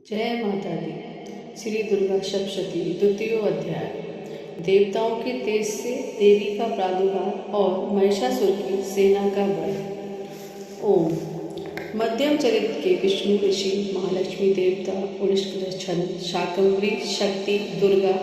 जय माता दी। श्री दुर्गा सप्तशती द्वितीय अध्याय। देवताओं के तेज से देवी का प्रादुर्भाव और महिषासुर की सेना का वध। ओम। मध्यम चरित्र के विष्णु ऋषि, महालक्ष्मी देवता, पुष्कर छंद, शाकंभरी शक्ति, दुर्गा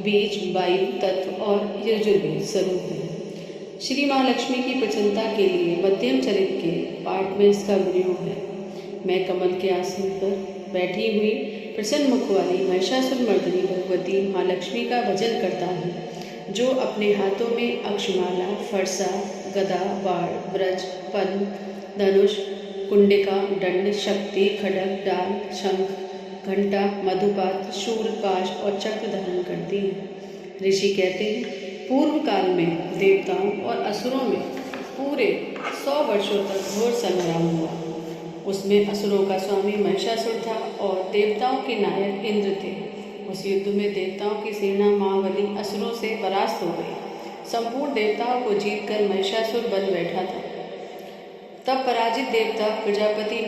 बीज, वायु तत्व और यजुर्वेद स्वरूप है। श्री महालक्ष्मी की प्रसन्नता के लिए मध्यम चरित्र के पाठ में इसका प्रयोग है। मैं कमल के आसन पर बैठी हुई प्रसन्न मुख वाली महिषासुर मर्दिनी भगवती महालक्ष्मी का भजन करता हूँ, जो अपने हाथों में अक्षमाला, फरसा, गदा, बाण, ब्रज, पद्म, धनुष, कुंडिका, दंड, शक्ति, खड्ग, डाल, शंख, घंटा, मधुपात्र, शूल, पाश और चक्र धारण करती है। ऋषि कहते हैं, पूर्व काल में देवताओं और असुरों में पूरे 100 वर्षों तक घोर संग्राम हुआ। उसमें असुरों का स्वामी महिषासुर था और देवताओं के नायक इंद्र थे। उस युद्ध में देवताओं की सेना महाबली असुरों से परास्त हो गई। संपूर्ण देवताओं को जीतकर महिषासुर बन बैठा था। तब पराजित देवता प्रजापति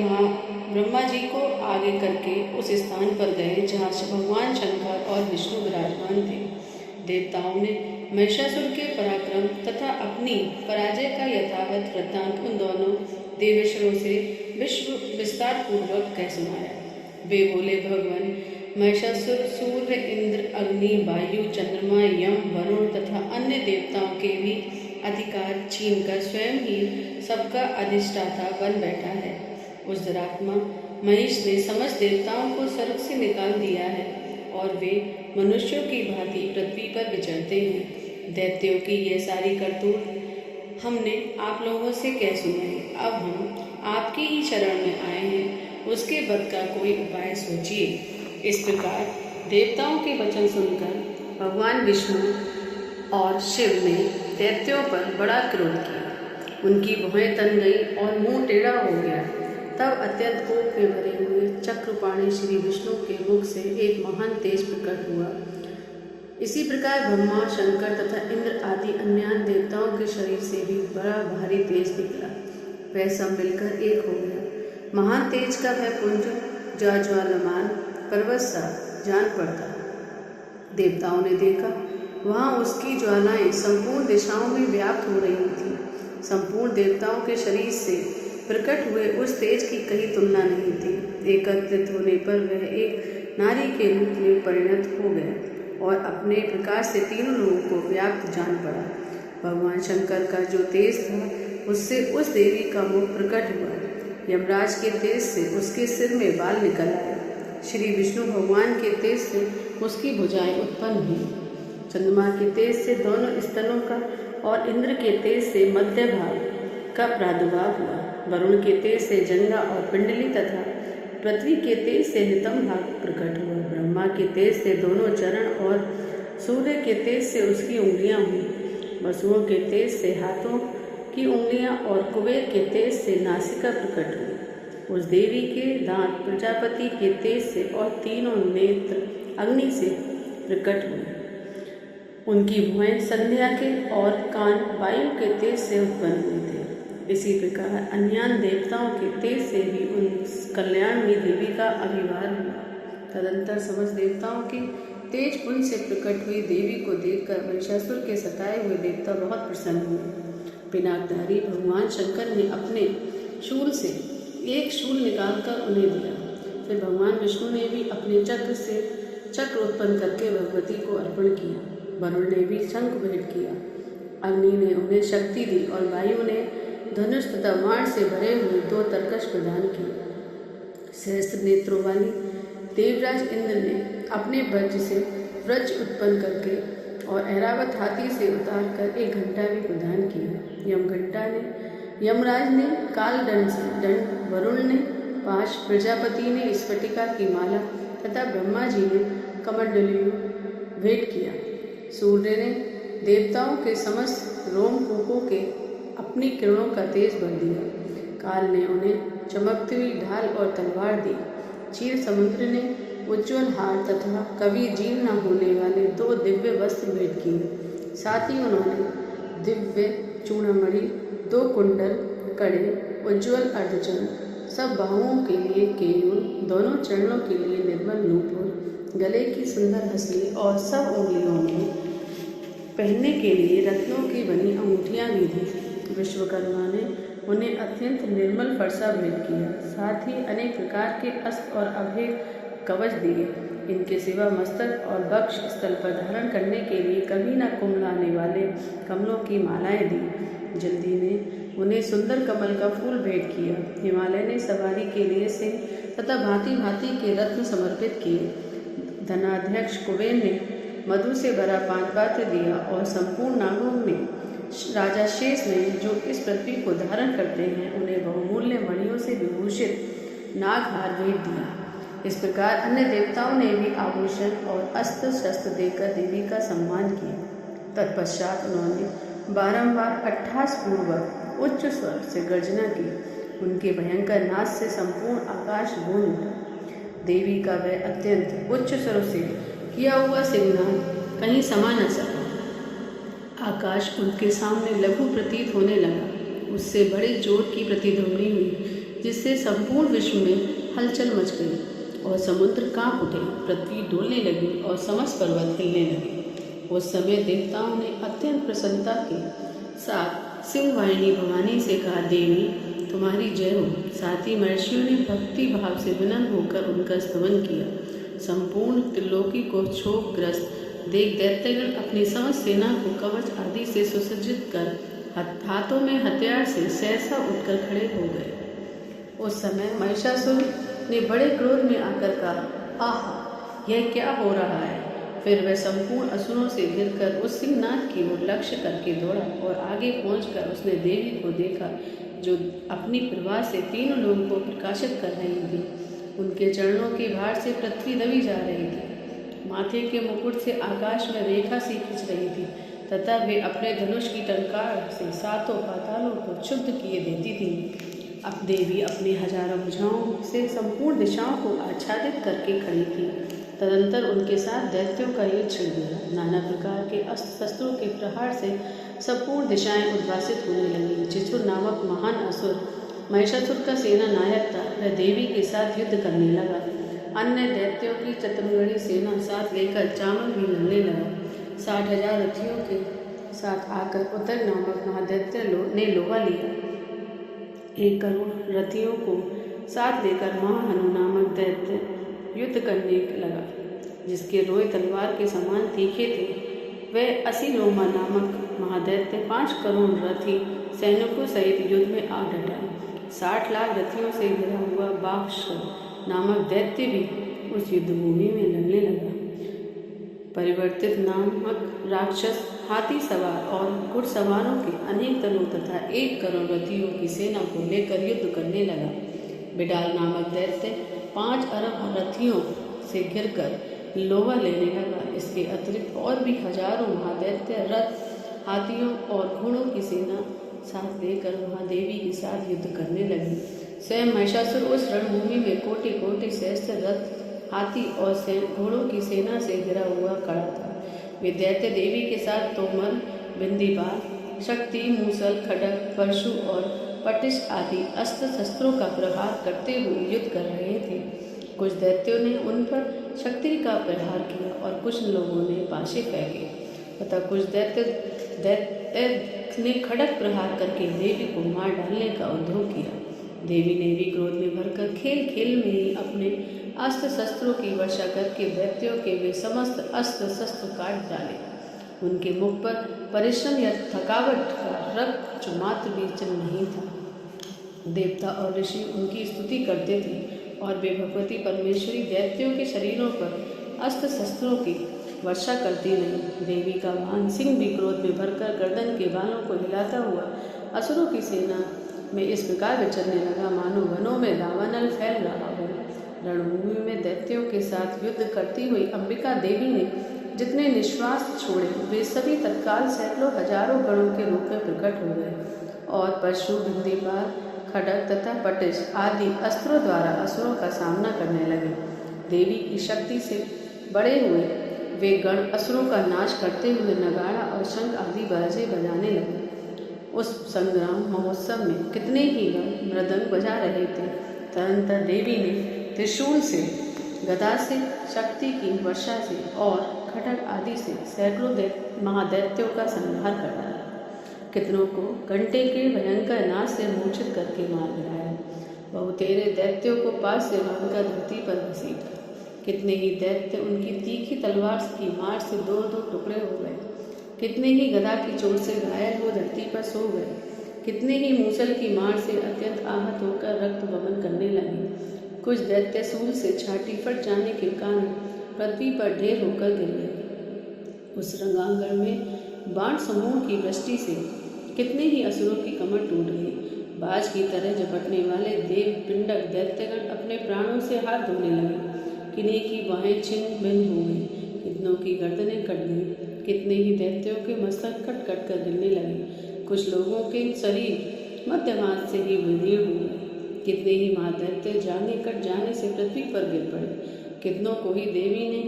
ब्रह्मा जी को आगे करके उस स्थान पर गए जहाँ भगवान शंकर और विष्णु विराजमान थे। देवताओं ने महिषासुर के पराक्रम तथा अपनी पराजय का यथावत वृत्तांत उन दोनों देवेश्वरों से विस्तार पूर्वक कह सुनाया। वे बोले, भगवान महिषासुर सूर्य, इंद्र, अग्नि, वायु, चंद्रमा, यम, वरुण तथा अन्य देवताओं के भी अधिकार छीनकर स्वयं ही सबका अधिष्ठाता बन बैठा है। उस दुरात्मा महिष ने समस्त देवताओं को स्वर्ग से निकाल दिया है और वे मनुष्यों की भांति पृथ्वी पर विचरते हैं। दैत्यों की यह सारी करतूत हमने आप लोगों से कह सुनाई। अब हम आपकी ही शरण में आए हैं, उसके वध का कोई उपाय सोचिए। इस प्रकार देवताओं के वचन सुनकर भगवान विष्णु और शिव ने दैत्यों पर बड़ा क्रोध किया। उनकी भौहें तन गई और मुंह टेढ़ा हो गया। तब अत्यंत कोप में भरे हुए चक्रपाणी श्री विष्णु के मुख से एक महान तेज प्रकट हुआ। इसी प्रकार ब्रह्मा, शंकर तथा इंद्र आदि अन्य देवताओं के शरीर से भी बड़ा भारी तेज निकला। वह सब मिलकर एक हो गया। महान तेज का वह पुंज ज्वालायमान पर्वत सा जान पड़ता। देवताओं ने देखा, वहाँ उसकी ज्वालाएं संपूर्ण दिशाओं में व्याप्त हो रही थी। संपूर्ण देवताओं के शरीर से प्रकट हुए उस तेज की कहीं तुलना नहीं थी। एकत्रित होने पर वह एक नारी के रूप में परिणत हो गया और अपने प्रकाश से तीनों लोगों को व्याप्त जान पड़ा। भगवान शंकर का जो तेज था, उससे उस देवी का मुख प्रकट हुआ। यमराज के तेज से उसके सिर में बाल निकल आए। श्री विष्णु भगवान के तेज से उसकी भुजाएं उत्पन्न हुई। चंद्रमा के तेज से दोनों स्तनों का और इंद्र के तेज से मध्य भाग का प्रादुर्भाव हुआ। वरुण के तेज से जंगा और पिंडली तथा पृथ्वी के तेज से नितम भाग प्रकट हुआ। ब्रह्मा के तेज से दोनों चरण और सूर्य के तेज से उसकी उंगलियां हुई। वसुओं के तेज से हाथों की उंगलियां और कुबेर के तेज से नासिका प्रकट हुई। उस देवी के दांत प्रजापति के तेज से और तीनों नेत्र अग्नि से प्रकट हुए। उनकी भुएं संध्या के और कान वायु के तेज से उत्पन्न हुए थे। इसी प्रकार अन्य देवताओं के तेज से भी उन कल्याणमयी देवी का अभिवादन हुआ। तदंतर समस्त देवताओं के तेज पुंज से प्रकट हुई देवी को देखकर महिषासुर के सताए हुए देवता बहुत प्रसन्न हुए। पिनाकधारी भगवान शंकर ने अपने शूल से एक शूल निकालकर उन्हें दिया। फिर भगवान विष्णु ने भी अपने चक्र से चक्र उत्पन्न करके भगवती को अर्पण किया। वरुण ने भी शंख भेंट किया। अग्नि ने उन्हें शक्ति दी और वायु ने धनुष तथा बाण से भरे हुए 2 तरकश प्रदान किए। सहस्त्र नेत्रों वाली देवराज इंद्र ने अपने वज्र से वज्र उत्पन्न करके और ऐरावत हाथी से उतार कर एक घंटा भी प्रदान किया। यमराज ने काल दंड से दंड, वरुण ने पाश, प्रजापति ने स्फटिका की माला तथा ब्रह्मा जी ने कमंडलु भेंट किया। सूर्य ने देवताओं के समस्त रोमकूपों के अपनी किरणों का तेज भर दिया। काल ने उन्हें चमकती हुई ढाल और तलवार दी। क्षीर समुद्र ने उज्ज्वल हार तथा कभी जीर्ण न होने वाले 2 दिव्य वस्त्र भेंट किए। साथ ही उन्होंने दिव्य चूड़ामणि, 2 कुंडल, कड़े, उज्ज्वल अर्धचंद्र, सब बाहुओं के लिए केयूर, दोनों चरणों के लिए निर्मल नूपुर, गले की सुंदर हंसली और सब उंगलियों में पहनने के लिए रत्नों की बनी अंगूठियाँ भी दी। विश्वकर्मा ने उन्हें अत्यंत निर्मल फरसा भेंट किया, साथ ही अनेक प्रकार के अस्त्र और अभेद कवच दिए। इनके सिवा मस्तक और वक्ष स्थल पर धारण करने के लिए कभी न कुम्हलाने वाले कमलों की मालाएं दी। जल्दी ने उन्हें सुंदर कमल का फूल भेंट किया। हिमालय ने सवारी के लिए सिंह तथा भांति भांति के रत्न समर्पित किए। धनाध्यक्ष कुबेर ने मधु से भरा पानपात्र दिया और संपूर्ण नागों ने राजा शेष ने जो इस पृथ्वी को धारण करते हैं उन्हें बहुमूल्य मणियों से विभूषित नागहार भेंट दिया। इस प्रकार अन्य देवताओं ने भी आभूषण और अस्त्र शस्त्र देकर देवी का सम्मान किया। तत्पश्चात उन्होंने बारंबार अट्ठास पूर्वक उच्च स्वर से गर्जना की। उनके भयंकर नाद से संपूर्ण आकाश गूंज उठा। देवी का वह अत्यंत उच्च स्वर से किया हुआ सिंहनाद कहीं समा न सका। आकाश उनके सामने लघु प्रतीत होने लगा। उससे बड़े जोर की प्रतिध्वनि हुई, जिससे संपूर्ण विश्व में हलचल मच गई और समुद्र कांप उठे, पृथ्वी डोलने लगी और समस्त पर्वत हिलने लगे। उस समय देवताओं ने अत्यंत प्रसन्नता के साथ सिंहवाहिनी भवानी से कहा, देवी तुम्हारी जय हो। साथ ही महर्षियों ने भक्ति भाव से विनम्र होकर उनका स्तवन किया। संपूर्ण त्रिलोकी को क्षोभग्रस्त देख दैत्यगण अपनी समस्त सेना को कवच आदि से सुसज्जित कर हाथों में हथियार से सहसा उठकर खड़े हो गए। उस समय महिषासुर ने बड़े क्रोध में आकर कहा, आहा, यह क्या हो रहा है। फिर वह संपूर्ण असुरों से घिरकर उस सिंहनाद की ओर लक्ष्य करके दौड़ा और आगे पहुंचकर उसने देवी को देखा, जो अपनी प्रभा से तीनों लोगों को प्रकाशित कर रही थी। उनके चरणों के भार से पृथ्वी दबी जा रही थी। माथे के मुकुट से आकाश में रेखा सी खिंच रही थी तथा वे अपने धनुष की टंकार से सातों पातालों को क्षुब्ध किए देती थी। अब देवी अपनी हजारों भुजाओं से संपूर्ण दिशाओं को आच्छादित करके खड़ी थी। तदंतर उनके साथ दैत्यों का युद्ध छिड़ गया। नाना प्रकार के अस्त्र शस्त्रों के प्रहार से संपूर्ण दिशाएं उद्भासित होने लगीं। जिसुर नामक महान असुर महिषासुर का सेना नायक था, वह देवी के साथ युद्ध करने लगा। अन्य दैत्यों की चतुर्गणी सेना साथ लेकर चामर भी लड़ने लगा। 60,000 रथियों के साथ आकर उदर नामक महादैत्य ने लोहा लिया। 1 करोड़ रथियों को साथ लेकर महाहनु नामक दैत्य युद्ध करने लगा, जिसके रोए तलवार के समान तीखे थे। वह असीलोमा नामक महादैत्य 5 करोड़ रथी सैनिकों सहित युद्ध में आ डटा। 60 लाख रथियों से घिरा हुआ बाक्षर नामक दैत्य भी उस युद्ध भूमि में लड़ने लगा। परिवर्तित नामक राक्षस हाथी सवार और घुड़सवारों के अनेक दलों तथा 1 करोड़ रथियों की सेना को लेकर युद्ध करने लगा। बिडाल नामक दैत्य 5 अरब रथियों से घिरकर लोहा लेने लगा। इसके अतिरिक्त और भी हजारों महादैत्य रथ, हाथियों और घोड़ों की सेना साथ लेकर महादेवी के साथ युद्ध करने लगे। स्वयं महिषासुर उस रणभूमि में कोटि कोटि सहस्त्र रथ, हाथी और घोड़ों की सेना से घिरा हुआ खड़ा था। वे दैत्य देवी के साथ तोमर, बिंदीपाल, शक्ति, मूसल, खड्ग, परशु और पटिश आदि अस्त्र शस्त्रों का प्रहार करते हुए युद्ध कर रहे थे। कुछ दैत्यों ने उन पर शक्ति का प्रहार किया और कुछ लोगों ने पाशे फेंके तथा कुछ दैत्य ने खड़ग प्रहार करके देवी को मार डालने का उद्योग किया। देवी ने भी क्रोध में भरकर खेल खेल में ही अपने अस्त्र शस्त्रों की वर्षा करके दैत्यों के वे समस्त अस्त्र शस्त्र काट डाले। उनके मुख पर परिश्रम या थकावट का रक्त जो मात्र भी चिन्ह नहीं था। देवता और ऋषि उनकी स्तुति करते थे और वे भगवती परमेश्वरी दैत्यों के शरीरों पर अस्त्र शस्त्रों की वर्षा करती रही। देवी का वाहन सिंह भी क्रोध में भरकर गर्दन के बालों को हिलाता हुआ असुरों की सेना में इस प्रकार विचरने लगा, मानो वनों में दावानल फैल रहा हो। रणभूमि में दैत्यों के साथ युद्ध करती हुई अंबिका देवी ने जितने निश्वास छोड़े, वे सभी तत्काल सैकड़ों हजारों गणों के रूप में प्रकट हो गए और परशु, बिंदीपाल, खड्ग तथा पटिश आदि अस्त्रों द्वारा असुरों का सामना करने लगे। देवी की शक्ति से बड़े हुए वे गण असुरों का नाश करते हुए नगाड़ा और शंख आदि बाजे बजाने लगे। उस संग्राम महोत्सव में कितने ही गण मृदंग बजा रहे थे तदनंतर देवी ने त्रिशूल से, गदा से, शक्ति की वर्षा से और खड्ग आदि से सैकड़ों महादैत्यों का संहार कर डाला। कितनों को घंटे के भयंकर नाश से मूर्छित करके मार गिराया। बहुतेरे दैत्यों को पास से बांधकर धरती पर घसीटा। कितने ही दैत्य उनकी तीखी तलवार की मार से दो दो टुकड़े हो गए। कितने ही गदा की चोट से घायल हो धरती पर सो गए। कितने ही मूसल की मार से अत्यंत आहत होकर रक्त वमन करने लगे। कुछ दैत्य सूल से छाती फट जाने के कारण पृथ्वी पर ढेर होकर गिर गए। उस रंगांगण में बाण समूह की वृष्टि से कितने ही असुरों की कमर टूट गई। बाज की तरह झपटने वाले देव पिंडक दैत्यगण अपने प्राणों से हाथ धोने लगे। किन्हीं की बाहें छिन्न भिन्न हो गई, कितनों की गर्दनें कट गई। कितने ही दैत्यों के मस्तक कट कट कर गिरने लगे। कुछ लोगों के शरीर मध्य हाथ से ही विदीर्ण हो गए। कितने ही महादैत्य जांघें कट जाने से पृथ्वी पर गिर पड़े। कितनों को ही देवी ने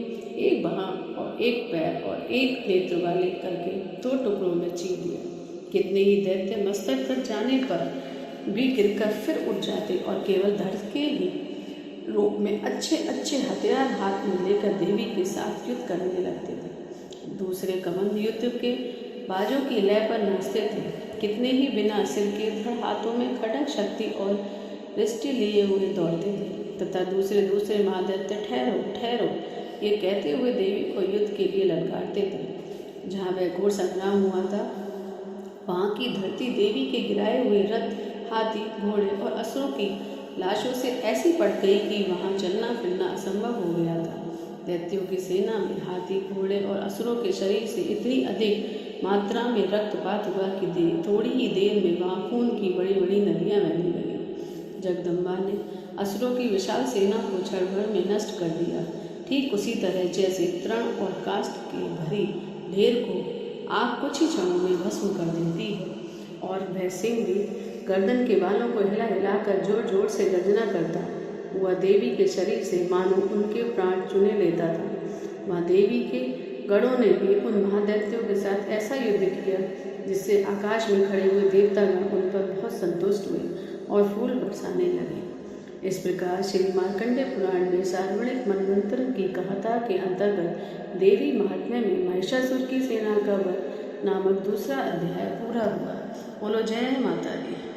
एक बाह और एक पैर और एक नेत्र वाले करके दो टुकड़ों में चीर दिया। कितने ही दैत्य मस्तक कट जाने पर भी गिरकर फिर उठ जाते और केवल धड़ के ही रूप में अच्छे अच्छे हथियार हाथ में लेकर देवी के साथ युद्ध करने लगते थे। दूसरे कमंद युद्ध के बाजों की लय पर नाचते थे। कितने ही बिना सिर के धड़ हाथों में खड्ग शक्ति और दृष्टि लिए हुए दौड़ते थे तथा दूसरे महादैत्य ठहरो ठहरो ये कहते हुए देवी को युद्ध के लिए ललकारते थे। जहाँ वह घोर संग्राम हुआ था वहाँ की धरती देवी के गिराए हुए रथ, हाथी, घोड़े और असुरों की लाशों से ऐसी पट गई कि वहाँ चलना फिरना असंभव हो गया था। दैत्यों की सेना में हाथी, घोड़े और असुरों के शरीर से इतनी अधिक मात्रा में रक्तपात हुआ कि थोड़ी ही देर में वहाँ खून की बड़ी बड़ी नदियाँ बहने लगी। जगदम्बा ने असुरों की विशाल सेना को क्षण भर में नष्ट कर दिया। ठीक उसी तरह जैसे तृण और काष्ठ के भरी ढेर को आग कुछ ही क्षणों में भस्म कर देती है और वह सिंह भी गर्दन के बालों को हिला हिलाकर जोर जोर से गर्जना करता हुआ देवी के शरीर से मानो उनके प्राण चुने लेता था। वहाँ देवी के गणों ने भी उन महादैत्यों के साथ ऐसा युद्ध किया जिससे आकाश में खड़े हुए देवतागण उन पर बहुत संतुष्ट हुए और फूल बरसाने लगे। इस प्रकार श्री मार्कंडेय पुराण में सार्वणिक मनवंतर की कथा के अंतर्गत देवी महात्म्य में महिषासुर की सेना का वध नामक दूसरा अध्याय पूरा हुआ। बोलो जय माता दी।